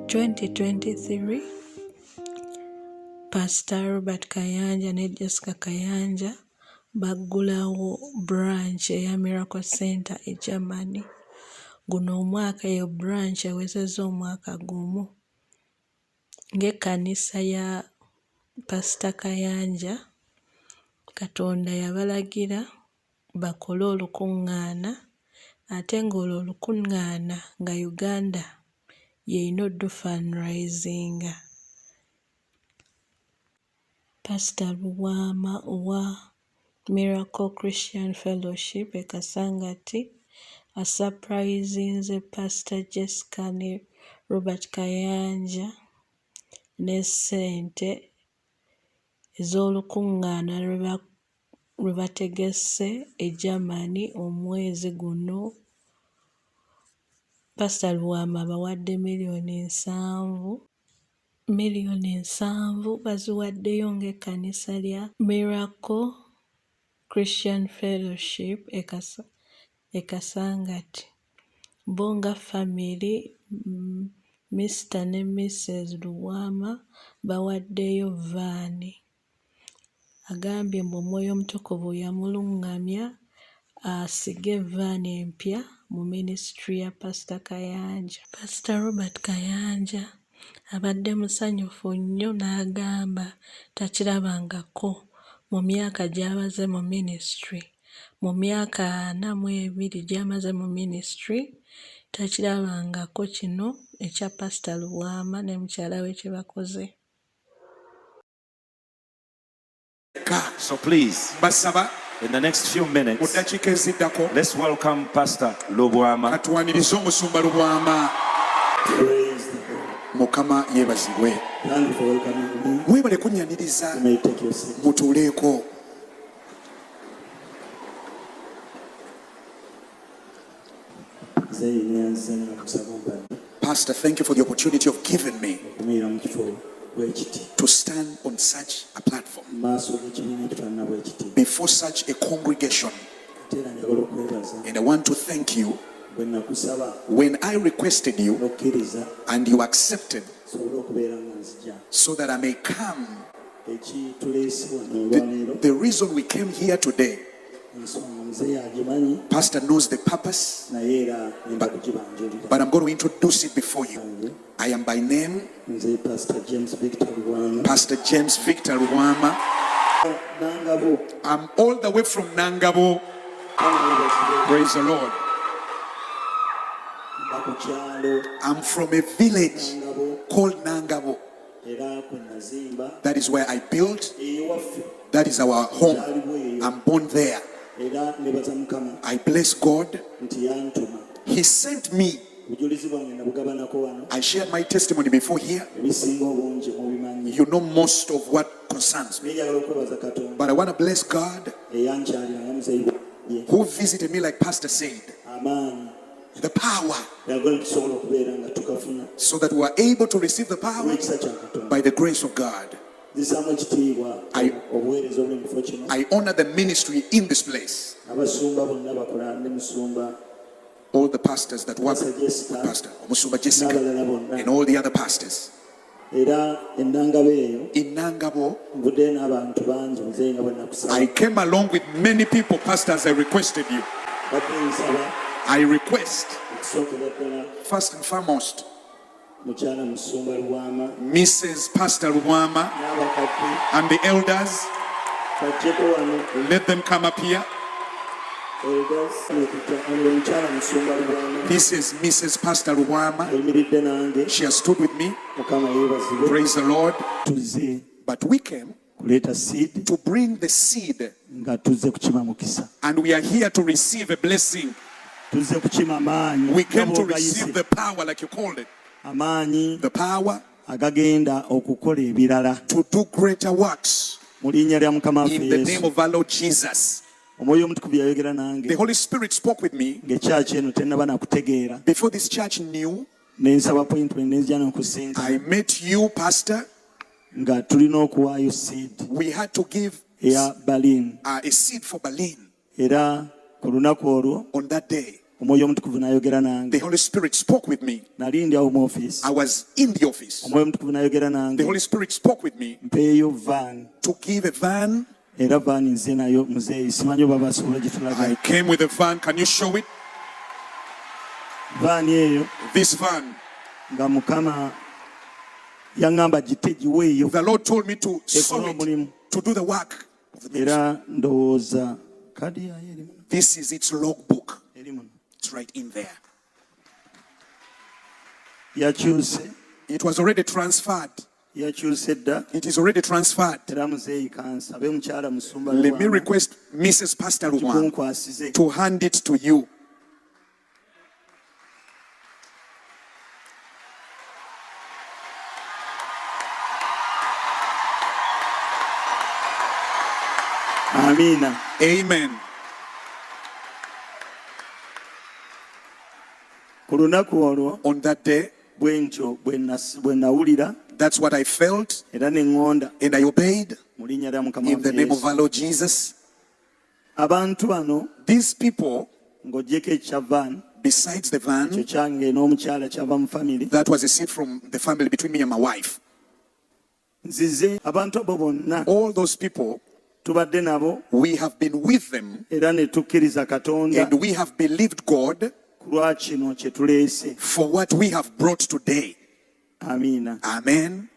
2023, Pastor Robert Kayanja ne Jessica Kayanja baggulawo branch eya Miracle Center e Germany. Guno omwaka eyo branch ewezezza omwaka gumu. Ng'ekkanisa ya Pastor Kayanja, Katonda yabalagira bakole olukuŋŋaana, ate ng'olwo olukuŋŋaana nga Uganda yeyina oddu fundraising. Pastor Luwama wa Miracle Christian Fellowship e Kasangati asupprisinze Pastor Jessica ne Robert Kayanja ne ssente ez'olukuŋŋaana lwe bategese e Germany omwezi guno. Pastor Luwama bawadde miliyoni 7 baziwaddeyo ng'ekkanisa lya Miracle Christian Fellowship e Kasangati. Bo nga family, Mr. ne Mrs. Luwama bawaddeyo vaani. Agambye mbu Omwoyo Omutukuvu yamulungamya asige vaani empya mu ministry ya Pastor Kayanja. Pastor Robert Kayanja abadde musanyufu nnyo n'agamba takirabangako mu myaka gy'amaze mu ministry. Mu myaka 42 gy'amaze mu ministry, takirabangako kino ekya Pastor Luwama ne mukyala we kye bakoze. So please, in the next few minutes, let's welcome Pastor Luwama. Praise the Lord. Mukama yebazibwe. Thank you for welcoming me. Mwebale kunnyaniriza. You may take your seat. Mutuuleeko. Pastor, thank you for the opportunity you've given me to stand on such a platform before such a congregation. And I want to thank you. When I requested you and you accepted so that I may come, the reason we came here today, Pastor knows the purpose, but I'm going to introduce it before you. I am by name Pastor James Victor Luwama. I'm all the way from Nangabo. Praise the Lord. I'm from a village called Nangabo. That is where I built. That is our home. I'm born there. I bless God. He sent me. I shared my testimony before here. You know most of what concerns me. But I want to bless God who visited me, like Pastor said. The power, so that we are able to receive the power by the grace of God. I honor the ministry in this place. All the pastors that work with Pastor Musumba Jessica and all the other pastors. In Nangabo, I came along with many people, pastors. I requested you. I request, first and foremost, Mrs. Pastor Luwama and the elders, let them come up here. This is Mrs. Pastor Luwama. She has stood with me. Praise the Lord. But we came to bring the seed, and we are here to receive a blessing. We came to receive the power, like you called it. The power to do greater works in the name of our Lord Jesus. The Holy Spirit spoke with me before this church knew. I met you, Pastor. We had to give a seed for Berlin. On that day, The Holy Spirit spoke with me. I was in the office. The Holy Spirit spoke with me to give a van. I came with a van. Can you show it? This van. The Lord told me to sow it, to do the work of the ministry. This is its logbook. It's right in there. It was already transferred. It is already transferred. Let me request Mrs. Pastor Lubwama to hand it to you. Amina. Amen. On that day, that's what I felt, and I obeyed in the name of our Lord Jesus. These people, besides the van, that was a seed from the family between me and my wife. All those people, we have been with them, and we have believed God for what we have brought today. Amina. Amen.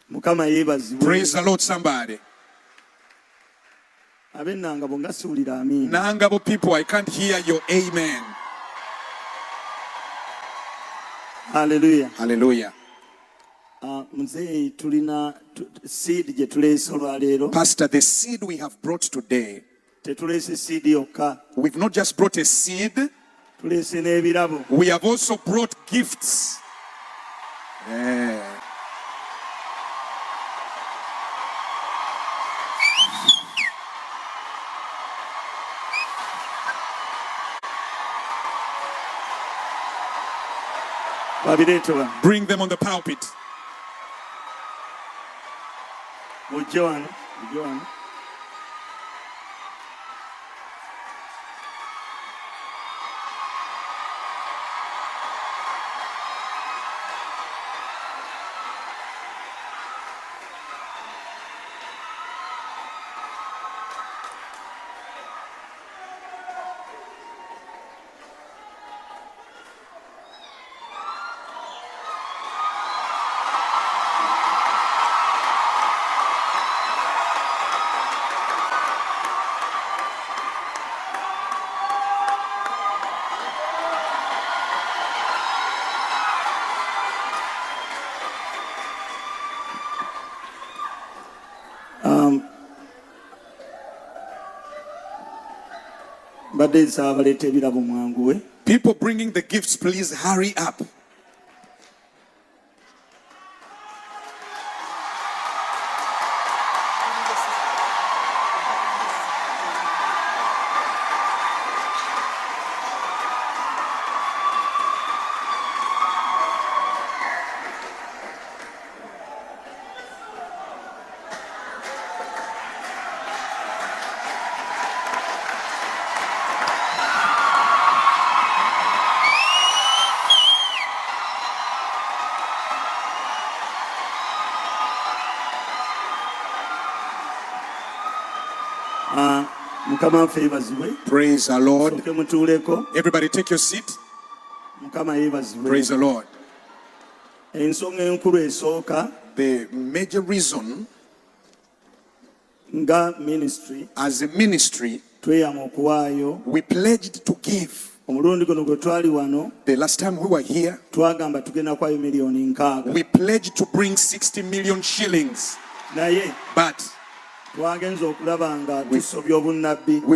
Praise the Lord, somebody. Nangabo people, I can't hear your amen. Hallelujah. Hallelujah. Pastor, the seed we have brought today, we've not just brought a seed, we have also brought gifts. Yeah. Bring them on the pulpit. People bringing the gifts, please hurry up. Praise the Lord. Everybody take your seat. Praise the Lord. The major reason as a ministry, we pledged to give. The last time we were here, we pledged to bring 60 million shillings. But we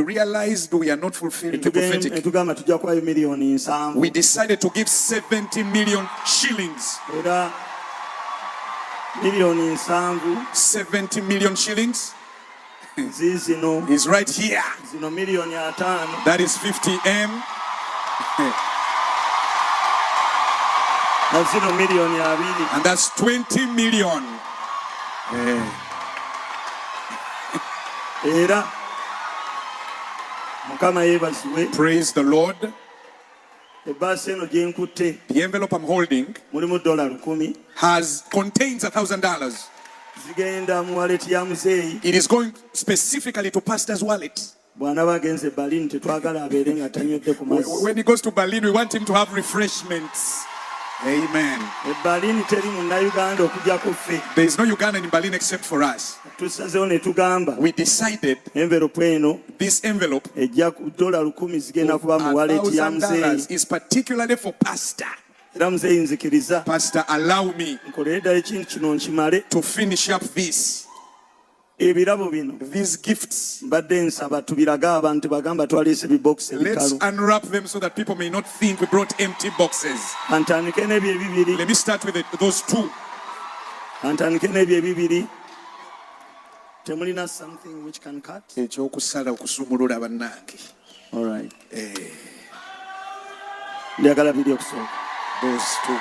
realized we are not fulfilling the prophetic. We decided to give 70 million shillings. 70 million shillings is right here. That is 50M. And that's 20 million. Praise the Lord. ebbaasa eno gye nkutte The envelope I'm holding mulimu $10,000 contains $1,000. zigenda mu wallet ya muzeeyi. It is going specifically to Pastor's wallet. bw'anaba agenze Berlin tetwagala abeere nga tanywedde ku mazzi. When he goes to Berlin, we want him to have refreshments. Amen. Berlin teri munnayuganda okugyako ffe. There is no Ugandan in Berlin except for us. Tusazeewo ne tugamba We decided envelope eno this envelope ejja ku $10,000 zigenda kuba mu wallet ya muzeeyi. $1,000 is particularly for Pastor. Era muzeeyi nzikiriza Pastor, allow me nkolere ddala ekintu kino nkimale. to finish up this. Ebirabo bino These gifts. mbadde nsaba tubirage abantu bagamba twaleese bibokisi Let's ebikalu. unwrap them so that people may not think we brought empty boxes. Antandike n'ebyo ebibiri. Let me start with those two. Antandike n'ebyo ebibiri. Temulina something which can cut? Ekyokusala okusumulula bannange. All right. Njagala biri okusooka. Those two.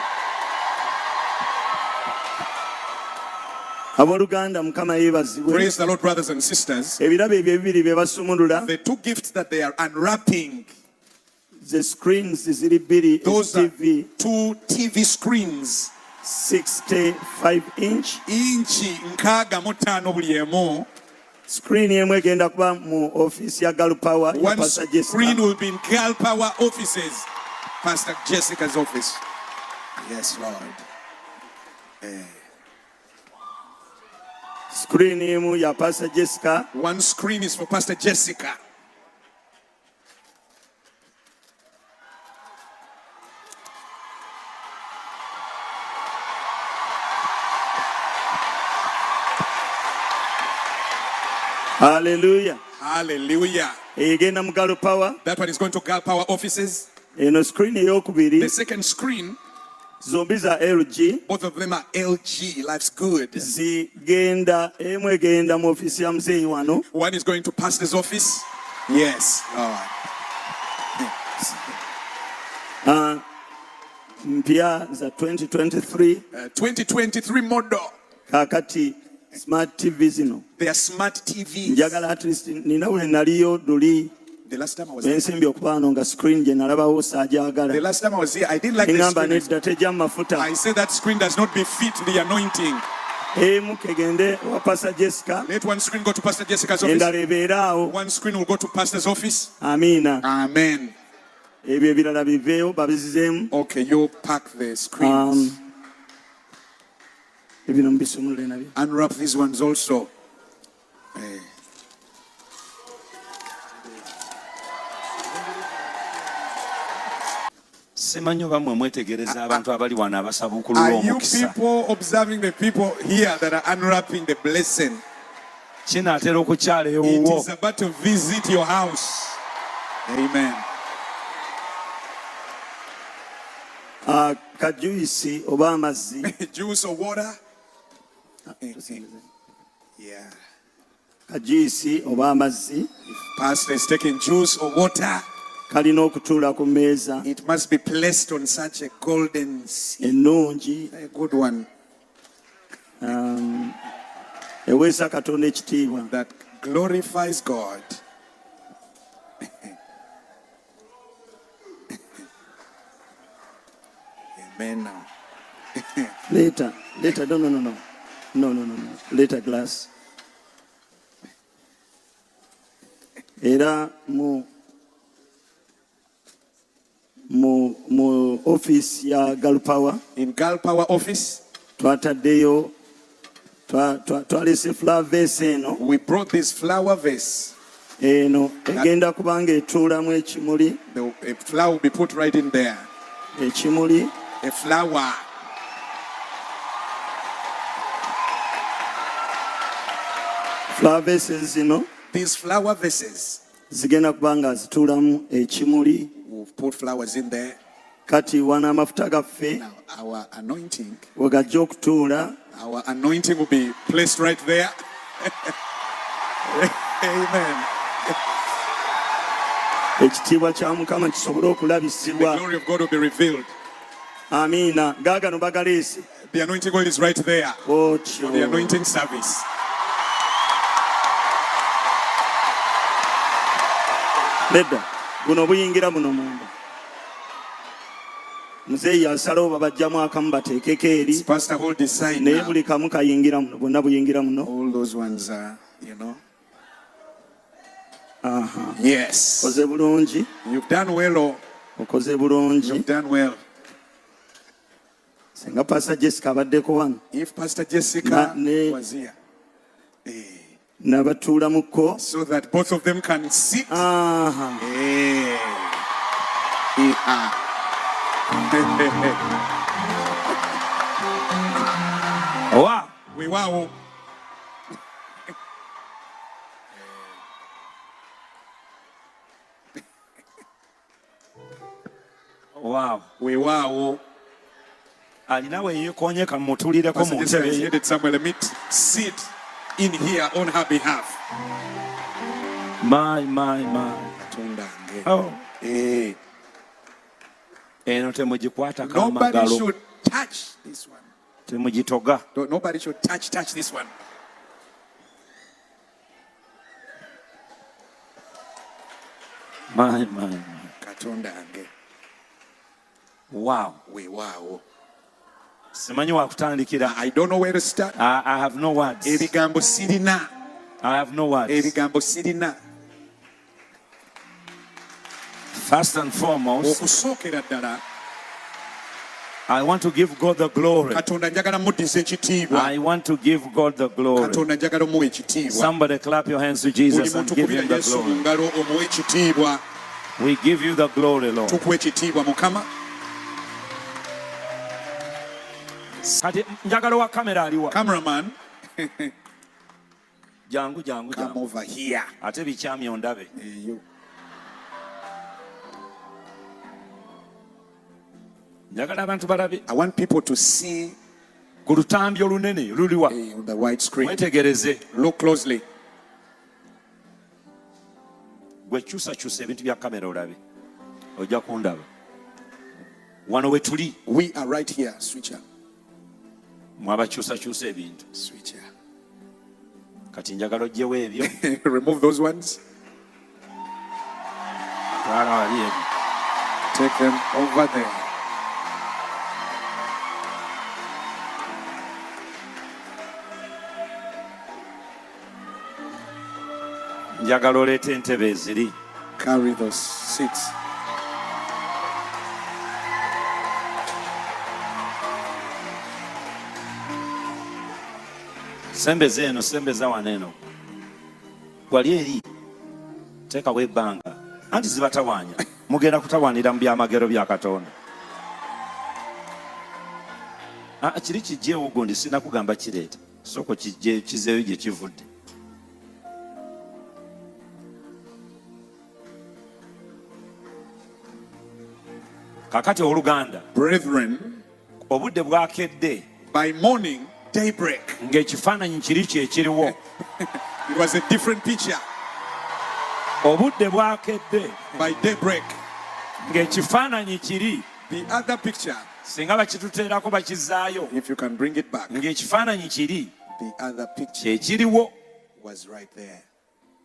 Abooluganda Mukama yeebazibwe. Praise the Lord, brothers and sisters. Ebirabo ebyo ebibiri bye basumulula. The two gifts that they are unwrapping, The screens ziri bbiri those are TV two TV screens. 65-inch. Inchi nkaaga mu ttaano buli emu. Screen emu egenda kuba mu office ya Girl Power ya One Pastor screen Jessica. will be in Girl Power offices. Pastor Jessica's office. Yes, Lord. Screen emu ya Pastor Jessica. One screen is for Pastor Jessica. Hallelujah. Hallelujah. Egenda mu Girl Power. That one is going to Girl Power offices. Eno screen ey'okubiri The second screen, zombi za LG. both of them are LG. Life's good. Zigenda emu egenda mu office ya muzeeyi wano. One is going to Pastor's office. Yes, Lord. Mpya za 2023 2023 model. kakati smart TV zino. They are smart TVs. Njagala at least nina we naliyo duli The last time I was here, ensimbi okuba wano nga screen gye nalabawo the sagyagala. last time I was here, I didn't like the Engamba screen. nedda tejja mu mafuta. I said that screen does not befit the anointing. Emu kegende wa Pastor Jessica. Let one screen go to Pastor Jessica's office. Endala ebeere awo. One screen will go to Pastor's office. Amiina. Amen. Ebyo ebirala biveeyo babizizeemu. Okay, you pack the screens. Ebino mubisumulule nabyo. Unwrap these ones also. Simanyi oba mmwe mwetegereza abantu abali wano abasabukulu Are you omukisa. people observing the people here that are unwrapping the blessing? Kinaatera okukyala It ewuwo. is about to visit your house. Amen. Kajuisi oba amazzi. Juice or water? Yeah. Kajuisi oba amazzi Pastor is taking juice or water. kalina okutuula ku mmeeza It must be placed on such a golden seat. ennungi A good one eweesa Katonda ekitiibwa. that glorifies God. Amen. Now. Later, no. Later glass. Era mu office ya Girl Power In Girl Power office, twataddeyo twalese flower vase eno. we brought this flower vase. Eno egenda kubanga etuulamu ekimuli. A flower will be put right in there. Ekimuli A flower. flower vases zino These flower vases, zigenda kubanga zituulamu ekimuli. we'll put flowers in there. Kati wana amafuta gaffe Now, our anointing will be placed right there. Amen. ekitiibwa kya Mukama kisobole The okulabisibwa. glory of God will be revealed. Amiina. Gaagano bagaleese. The anointing oil is right there. Otyo. The anointing service. Nedda buno buyingira buno munda. muzeeyi yasalawo babajjamu akamu bateekeko eri It's Pastor who decide naye now. buli kamu kayingira muno bonna buyingira muno. All those ones are, Yes. Okoze bulungi. You've done well, oh. Okoze bulungi. You've done well. Singa Pastor Jessica abaddeko wano If Pastor Jessica was here, n'abatuula muko so that both of them can sit. Aha. Wow. We wow. Wow. We wow. Alina we yeekonyeka mutulireko Pastor mu Jessica ntebe is ye. headed somewhere. Let me sit in here on her behalf. My. Oh. Eno temugikwatako Nobody amagalo. should touch this one. Temugitoga. Nobody should touch this one. My. Katonda ange. Wow. We wow. Simanyi wakutandikira. I don't know where to start. I have no words. Ebigambo sirina. I have no words. Ebigambo sirina. First and foremost, Okusookera ddala. I want to give God the glory. Katonda njagala muddiza ekitiibwa. I want to give God the glory. Katonda njagala omuwa ekitiibwa. Somebody clap your hands to Buli Jesus and muntu give kubira him the Yesu mu glory. ngalo omuwa ekitiibwa. We give you the glory, Lord. Tukuwa ekitiibwa Mukama. Kati njagala wa kamera aliwa. Cameraman, Jangu. come over here. Ate bikyamya ondabe. You. Njagala abantu balabe. I want people to see Ku lutambi olunene luliwa. on the white screen. Wetegereze. Look closely. Gwe kyusa ebintu bya kamera olabe. Ojja kundaba. Wano we tuli. We are right here. Switcher. Mwabakyusa ebintu. Switcher. Kati njagala ojjewo ebyo. Remove those ones. Twala wali ebyo. Take them over there. Njagala oleeta entebe eziri. Carry those seats. Sembeza wano eno. Wali eri. Teekawo ebbanga. Anti zibatawaanya. Mugenda kutawaanira mu byamagero bya Katonda. Kiri kijjeewo gundi sinakugamba kireeta. Soko kizeeyo gye kivudde. Kakati oluganda. Brethren, Obudde bwakedde. by morning, daybreak. Ng'ekifaananyi kiri kyekiriwo. It was a different picture. Obudde bwakedde. By daybreak. Ng'ekifaananyi kiri. The other picture, Singa bakituteerako bakizaayo. if you can bring it back, Ng'ekifaananyi kiri. the other picture Kyekiriwo. was right there.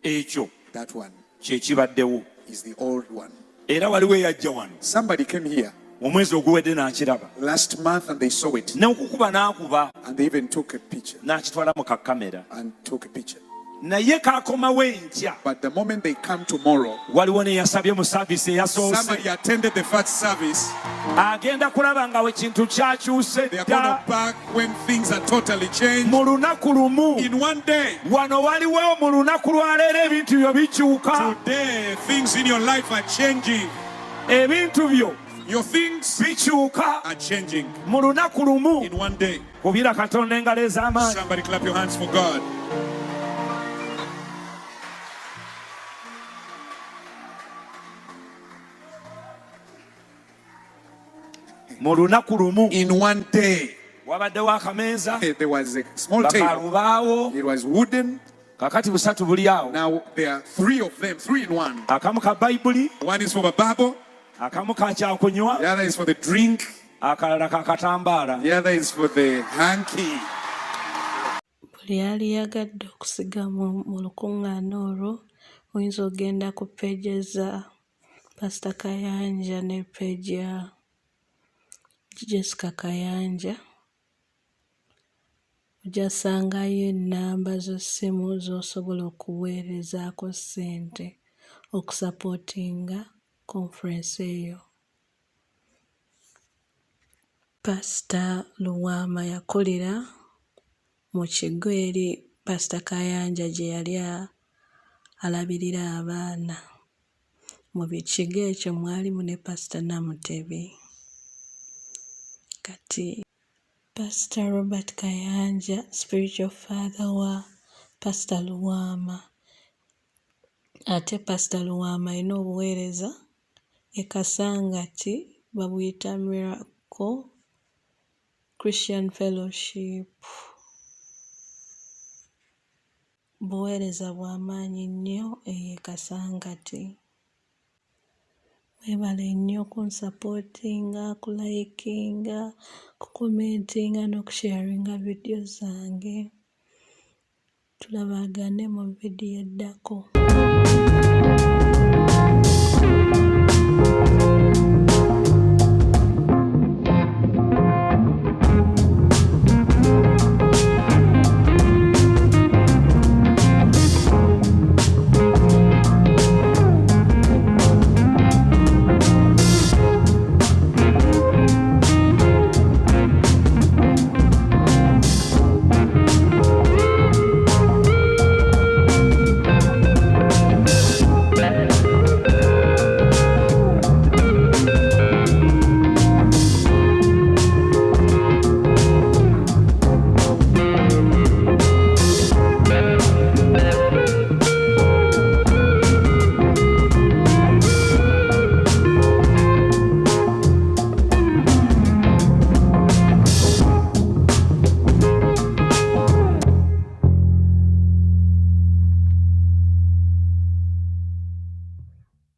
Ekyo That one kyekibaddewo. is the old one. Era waliwo eyajja wano. Somebody came here Omwezi oguwedde n'akiraba. last month and they saw it. N'okukuba n'akuba. And they even took a picture N'akitwala mu kakamera. and took a picture. Naye kaakomawo enkya. But the moment they come tomorrow, Waliwo ne yasabye mu saavisi eyasoose. somebody attended the first service. Agenda kulaba nga ekintu kyakyuse They are going dda. to back when things are totally changed. Mu lunaku lumu. In one day, Wano waliwo mu lunaku lwaleero ebintu byo bikyuka. today, things in your life are changing. Ebintu byo Your things bikyuka are changing mu lunaku lumu. in one day. Kubira Katonda engalo ez'amaanyi. Somebody clap your hands for God. Mu lunaku lumu. In one day, Wabaddewo akameeza. there was a small table. Bakalubaawo. It was wooden. Kakati busatu buli awo. Now there are three of them, three in one. Akamu ka Bayibuli. One is for the Bible, Akamu ka kyakunywa. the other is for the drink, Akalala ka katambaala. the other is for the hanky. Buli aliyagadde okusiga mu lukuŋŋaana olwo oyinza ogenda ku peegi za Pastor Kayanja ne peegi ya Jessica Kayanja. Ojja sangayo ennamba z'essimu z'osobola okuweerezaako ssente okusapootinga conference eyo. Pastor Luwama yakolera mu kigo eri Pastor Kayanja gye yali alabirira abaana. Mu kigo ekyo mwalimu ne Pastor Namutebi. Kati Pastor Robert Kayanja, spiritual father wa Pastor Luwama. Ate Pastor Luwama alina obuweereza e Kasangati babuyita Miracle Christian Fellowship. Buweereza bwa maanyi nnyo eyo Kasangati. Mwebale nnyo kunsapootinga, kulayikinga, kukomentinga n'okusharinga vidiyo zange. Tulabagane mu vidiyo eddako.